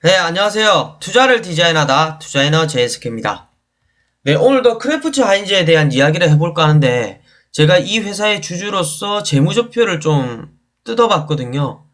네, 안녕하세요. 투자를 디자인하다 투자이너 제이스케입니다. 네, 오늘도 크래프트 하인즈에 대한 이야기를 해볼까 하는데 제가 이 회사의 주주로서 재무제표를 좀 뜯어봤거든요.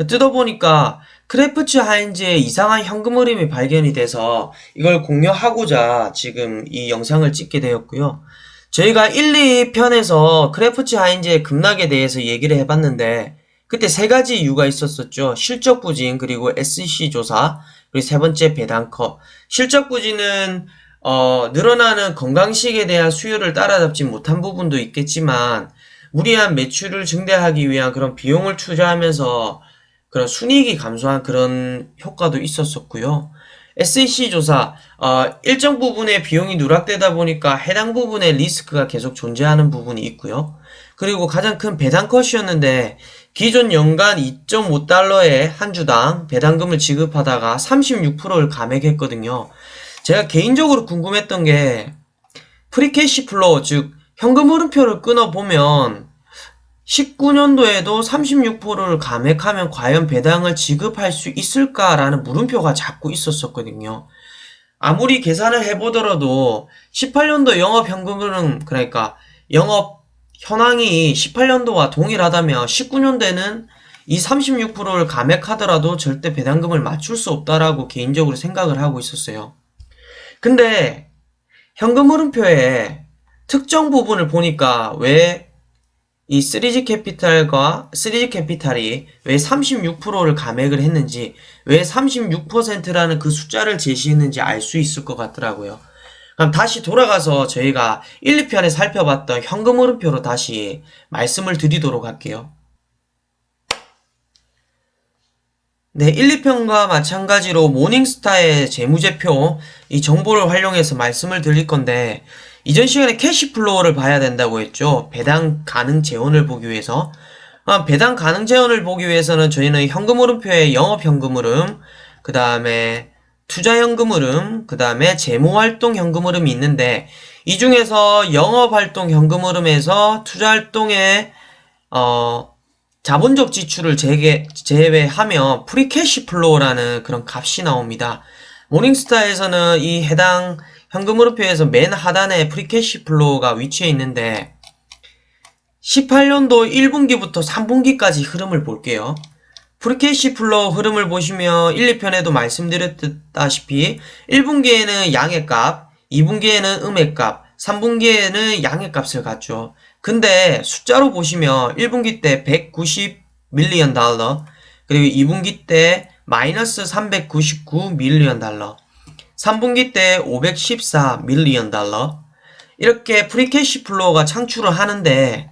뜯어보니까 크래프트 하인즈의 이상한 현금 흐름이 발견이 돼서 이걸 공유하고자 지금 이 영상을 찍게 되었고요. 저희가 1, 2편에서 크래프트 하인즈의 급락에 대해서 얘기를 해봤는데 그때 세 가지 이유가 있었었죠. 실적 부진, 그리고 SEC 조사, 그리고 세 번째 배당컷. 실적 부진은 늘어나는 건강식에 대한 수요를 따라잡지 못한 부분도 있겠지만 무리한 매출을 증대하기 위한 그런 비용을 투자하면서 그런 순이익이 감소한 그런 효과도 있었었고요. SEC 조사, 일정 부분의 비용이 누락되다 보니까 해당 부분의 리스크가 계속 존재하는 부분이 있고요. 그리고 가장 큰 배당컷이었는데 기존 연간 2.5달러에 한 주당 배당금을 지급하다가 36%를 감액했거든요. 제가 개인적으로 궁금했던 게 프리캐시 플로우, 즉 현금 흐름표를 끊어보면 19년도에도 36%를 감액하면 과연 배당을 지급할 수 있을까라는 물음표가 자꾸 있었었거든요. 아무리 계산을 해보더라도 18년도 영업 현금흐름, 그러니까 영업 현황이 18년도와 동일하다면 19년도에는 이 36%를 감액하더라도 절대 배당금을 맞출 수 없다라고 개인적으로 생각을 하고 있었어요. 근데 현금 흐름표에 특정 부분을 보니까 왜 이 3G 캐피탈과 3G 캐피탈이 왜 36%를 감액을 했는지, 왜 36%라는 그 숫자를 제시했는지 알 수 있을 것 같더라고요. 그럼 다시 돌아가서 저희가 1, 2편에 살펴봤던 현금 흐름표로 다시 말씀을 드리도록 할게요. 네, 1, 2편과 마찬가지로 모닝스타의 재무제표 이 정보를 활용해서 말씀을 드릴 건데 이전 시간에 캐시플로우를 봐야 된다고 했죠. 배당 가능 재원을 보기 위해서. 배당 가능 재원을 보기 위해서는 저희는 현금 흐름표에 영업 현금 흐름, 그 다음에 투자 현금 흐름, 그 다음에 재무활동 현금 흐름이 있는데 이 중에서 영업활동 현금 흐름에서 투자활동의 자본적 지출을 제외하면 프리캐시 플로우라는 그런 값이 나옵니다. 모닝스타에서는 이 해당 현금 흐름표에서 맨 하단에 프리캐시 플로우가 위치해 있는데 18년도 1분기부터 3분기까지 흐름을 볼게요. 프리캐시 플로우 흐름을 보시면 1, 2편에도 말씀드렸다시피 1분기에는 양의 값, 2분기에는 음의 값, 3분기에는 양의 값을 갖죠. 근데 숫자로 보시면 1분기 때 190 밀리언 달러, 그리고 2분기 때 마이너스 399 밀리언 달러, 3분기 때 514 밀리언 달러, 이렇게 프리캐시 플로우가 창출을 하는데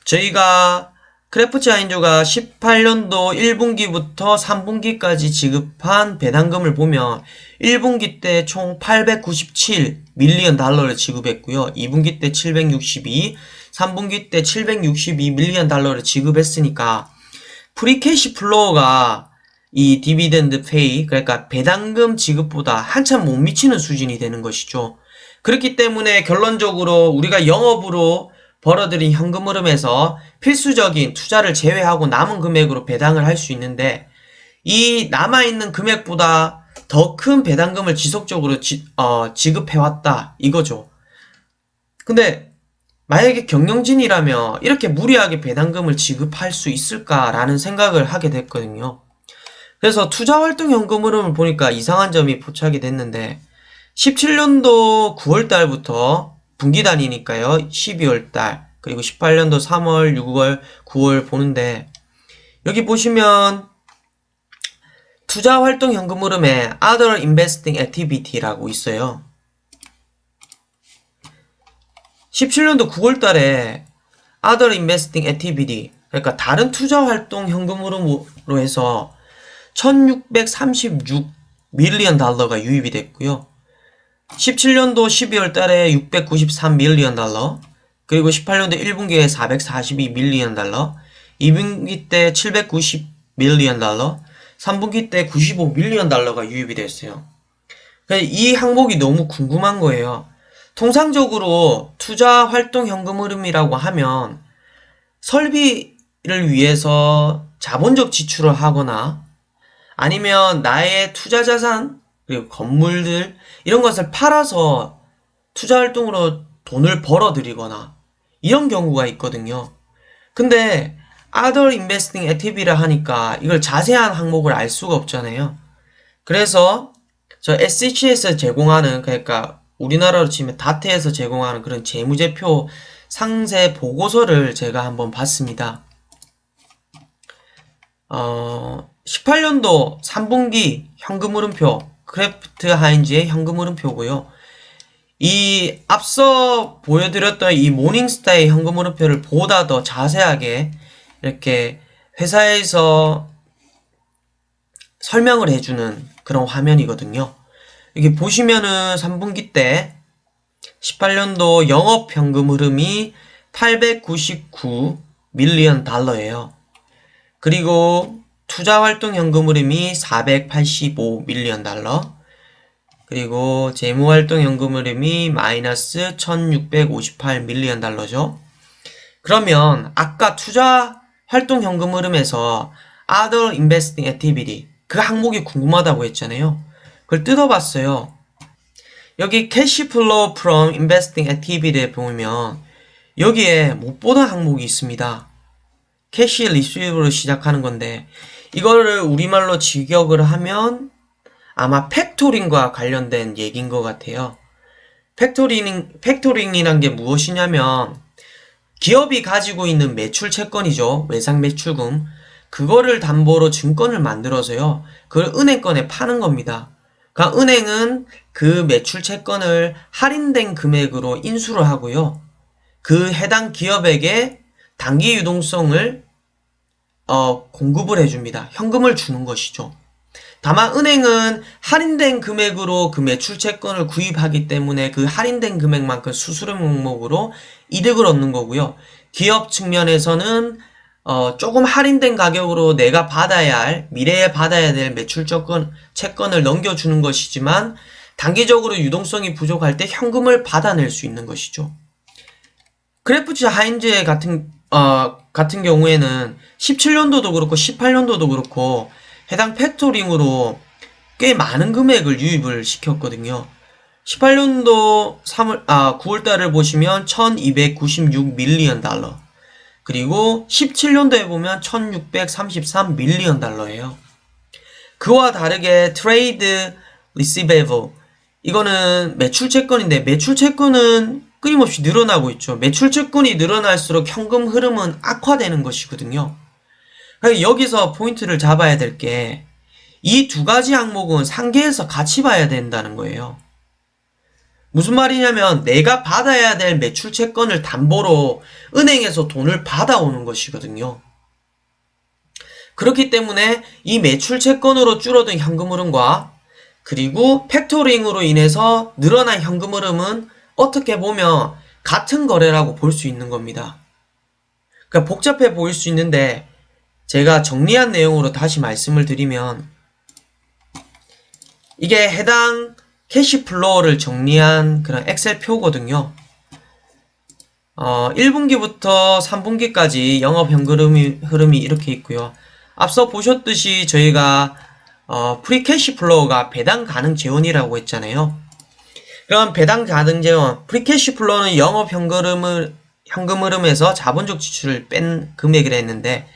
저희가 크래프트 하인즈가 18년도 1분기부터 3분기까지 지급한 배당금을 보면 1분기 때 총 897 밀리언 달러를 지급했고요. 2분기 때 762, 3분기 때 762 밀리언 달러를 지급했으니까 프리캐시 플로우가 이 디비덴드 페이, 그러니까 배당금 지급보다 한참 못 미치는 수준이 되는 것이죠. 그렇기 때문에 결론적으로 우리가 영업으로 벌어들인 현금 흐름에서 필수적인 투자를 제외하고 남은 금액으로 배당을 할 수 있는데 이 남아있는 금액보다 더 큰 배당금을 지속적으로 지급해왔다 이거죠. 근데 만약에 경영진이라면 이렇게 무리하게 배당금을 지급할 수 있을까라는 생각을 하게 됐거든요. 그래서 투자활동 현금 흐름을 보니까 이상한 점이 포착이 됐는데 17년도 9월달부터 분기 단위니까요. 12월달 그리고 18년도 3월, 6월, 9월 보는데 여기 보시면 투자활동 현금 흐름에 Other Investing Activity라고 있어요. 17년도 9월달에 Other Investing Activity, 그러니까 다른 투자활동 현금 흐름으로 해서 1636 밀리언 달러가 유입이 됐고요. 17년도 12월 달에 693 밀리언 달러, 그리고 18년도 1분기에 442 밀리언 달러, 2분기 때 790 밀리언 달러, 3분기 때 95 밀리언 달러가 유입이 됐어요. 이 항목이 너무 궁금한 거예요. 통상적으로 투자 활동 현금 흐름이라고 하면 설비를 위해서 자본적 지출을 하거나 아니면 나의 투자 자산, 그리고 건물들, 이런 것을 팔아서 투자 활동으로 돈을 벌어들이거나, 이런 경우가 있거든요. 근데, other investing activity라 하니까 이걸 자세한 항목을 알 수가 없잖아요. 그래서, 저 SH에서 제공하는, 그러니까 우리나라로 치면 다트에서 제공하는 그런 재무제표 상세 보고서를 제가 한번 봤습니다. 18년도 3분기 현금 흐름표, 크래프트 하인즈의 현금 흐름표고요. 이 앞서 보여드렸던 이 모닝스타의 현금 흐름표를 보다 더 자세하게 이렇게 회사에서 설명을 해주는 그런 화면이거든요. 여기 보시면은 3분기 때 18년도 영업 현금 흐름이 899 밀리언 달러예요. 그리고 투자 활동 현금 흐름이 485 밀리언 달러. 그리고 재무 활동 현금 흐름이 마이너스 1658 밀리언 달러죠. 그러면 아까 투자 활동 현금 흐름에서 other investing activity 그 항목이 궁금하다고 했잖아요. 그걸 뜯어봤어요. 여기 cash flow from investing activity에 보면 여기에 못 보던 항목이 있습니다. 캐시 리시브로 시작하는 건데 이거를 우리말로 직역을 하면 아마 팩토링과 관련된 얘기인 것 같아요. 팩토링이란 게 무엇이냐면 기업이 가지고 있는 매출 채권이죠. 외상 매출금. 그거를 담보로 증권을 만들어서요. 그걸 은행권에 파는 겁니다. 그러니까 은행은 그 매출 채권을 할인된 금액으로 인수를 하고요. 그 해당 기업에게 단기 유동성을 공급을 해줍니다. 현금을 주는 것이죠. 다만 은행은 할인된 금액으로 그 매출 채권을 구입하기 때문에 그 할인된 금액만큼 수수료 명목으로 이득을 얻는 거고요. 기업 측면에서는 조금 할인된 가격으로 내가 받아야 할, 미래에 받아야 될 매출 채권을 넘겨주는 것이지만 단기적으로 유동성이 부족할 때 현금을 받아낼 수 있는 것이죠. 크래프트 하인즈 같은 경우에는 17년도도 그렇고 18년도도 그렇고 해당 팩토링으로 꽤 많은 금액을 유입을 시켰거든요. 18년도 9월달을 보시면 1296 밀리언 달러. 그리고 17년도에 보면 1633 밀리언 달러예요. 그와 다르게 트레이드 리시베이블 이거는 매출 채권인데 매출 채권은 끊임없이 늘어나고 있죠. 매출 채권이 늘어날수록 현금 흐름은 악화되는 것이거든요. 여기서 포인트를 잡아야 될 게 이 두 가지 항목은 상계해서 같이 봐야 된다는 거예요. 무슨 말이냐면 내가 받아야 될 매출 채권을 담보로 은행에서 돈을 받아오는 것이거든요. 그렇기 때문에 이 매출 채권으로 줄어든 현금 흐름과 그리고 팩토링으로 인해서 늘어난 현금 흐름은 어떻게 보면 같은 거래라고 볼 수 있는 겁니다. 그러니까 복잡해 보일 수 있는데 제가 정리한 내용으로 다시 말씀을 드리면 이게 해당 캐시플로우를 정리한 그런 엑셀 표거든요. 1분기부터 3분기까지 영업 현금 흐름이 이렇게 있고요. 앞서 보셨듯이 저희가 프리 캐시플로우가 배당 가능 재원이라고 했잖아요. 그럼 배당 가능 재원, 프리 캐시플로우는 영업 현금 흐름에서 자본적 지출을 뺀 금액이라 했는데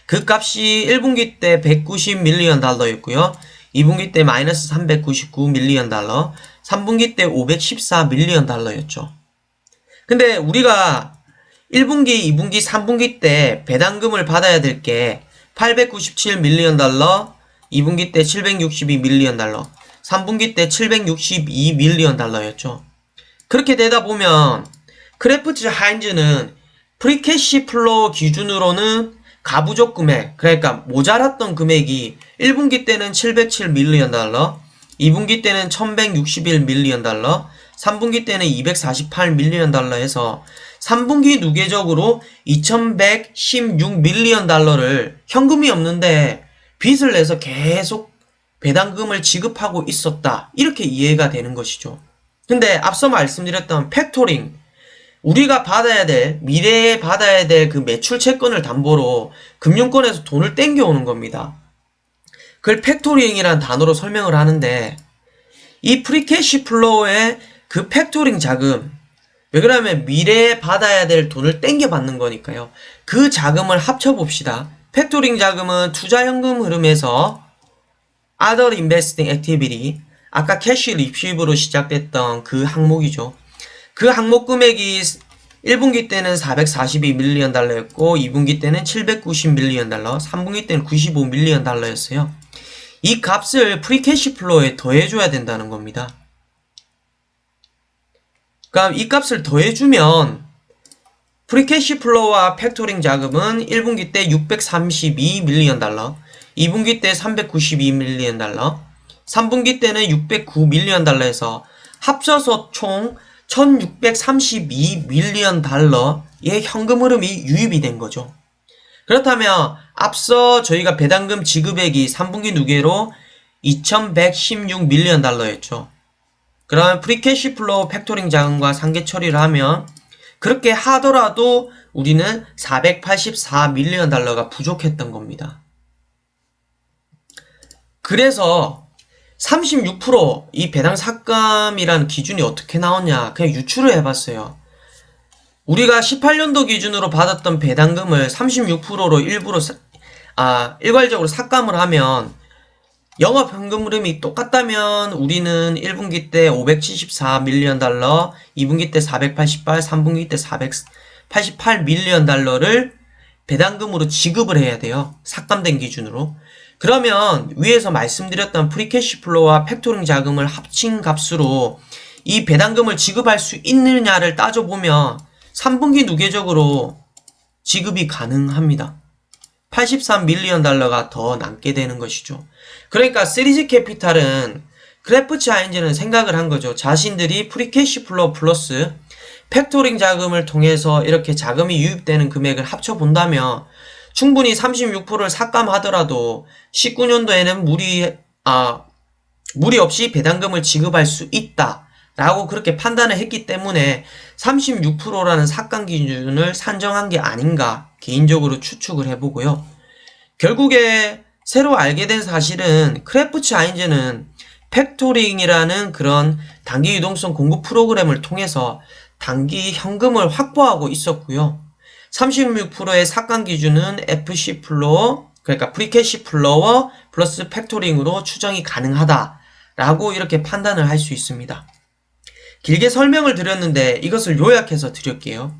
그 값이 1분기 때 190 밀리언 달러였고요. 2분기 때 마이너스 399 밀리언 달러, 3분기 때 514 밀리언 달러였죠. 근데 우리가 1분기, 2분기, 3분기 때 배당금을 받아야 될 게 897 밀리언 달러, 2분기 때 762 밀리언 달러, 3분기 때 762 밀리언 달러였죠. 그렇게 되다 보면 크래프트 하인즈는 프리캐시 플로우 기준으로는 가부족 금액, 그러니까 모자랐던 금액이 1분기 때는 707 밀리언 달러, 2분기 때는 1161 밀리언 달러, 3분기 때는 248 밀리언 달러 해서 3분기 누계적으로 2116 밀리언 달러를 현금이 없는데 빚을 내서 계속 배당금을 지급하고 있었다. 이렇게 이해가 되는 것이죠. 근데 앞서 말씀드렸던 팩토링, 우리가 받아야 될, 미래에 받아야 될 그 매출 채권을 담보로 금융권에서 돈을 땡겨오는 겁니다. 그걸 팩토링이라는 단어로 설명을 하는데 이 프리캐시 플로우의 그 팩토링 자금, 왜 그러냐면 미래에 받아야 될 돈을 땡겨 받는 거니까요. 그 자금을 합쳐봅시다. 팩토링 자금은 투자 현금 흐름에서 Other Investing Activity, 아까 캐시 리시브로 시작됐던 그 항목이죠. 그 항목 금액이 1분기 때는 442밀리언 달러였고 2분기 때는 790밀리언 달러, 3분기 때는 95밀리언 달러였어요. 이 값을 프리캐시 플로우에 더해줘야 된다는 겁니다. 그럼 이 값을 더해주면 프리캐시 플로우와 팩토링 자금은 1분기 때 632밀리언 달러, 2분기 때 392밀리언 달러, 3분기 때는 609밀리언 달러에서 합쳐서 총 1632밀리언 달러의 현금 흐름이 유입이 된 거죠. 그렇다면 앞서 저희가 배당금 지급액이 3분기 누계로 2116밀리언 달러였죠. 그러면 프리캐시 플로우 팩토링 자금과 상계 처리를 하면 그렇게 하더라도 우리는 484밀리언 달러가 부족했던 겁니다. 그래서 36% 배당 삭감이라는 기준이 어떻게 나오냐, 그냥 유추를 해봤어요. 우리가 18년도 기준으로 받았던 배당금을 36%로 일괄적으로 삭감을 하면 영업 현금 흐름이 똑같다면 우리는 1분기 때 574밀리언 달러, 2분기 때 488, 3분기 때 488밀리언 달러를 배당금으로 지급을 해야 돼요. 삭감된 기준으로. 그러면 위에서 말씀드렸던 프리캐시 플로우와 팩토링 자금을 합친 값으로 이 배당금을 지급할 수 있느냐를 따져보면 3분기 누계적으로 지급이 가능합니다. 83밀리언 달러가 더 남게 되는 것이죠. 그러니까 시리즈 캐피탈은 크래프츠 하인즈는 생각을 한 거죠. 자신들이 프리캐시 플로우 플러스 팩토링 자금을 통해서 이렇게 자금이 유입되는 금액을 합쳐본다면 충분히 36%를 삭감하더라도 19년도에는 무리 없이 배당금을 지급할 수 있다 라고 그렇게 판단을 했기 때문에 36%라는 삭감 기준을 산정한 게 아닌가 개인적으로 추측을 해보고요. 결국에 새로 알게 된 사실은 크래프츠 하인즈는 팩토링이라는 그런 단기 유동성 공급 프로그램을 통해서 단기 현금을 확보하고 있었고요. 36%의 삭감 기준은 FC 플로어, 그러니까 프리캐시 플로어 플러스 팩토링으로 추정이 가능하다라고 이렇게 판단을 할 수 있습니다. 길게 설명을 드렸는데 이것을 요약해서 드릴게요.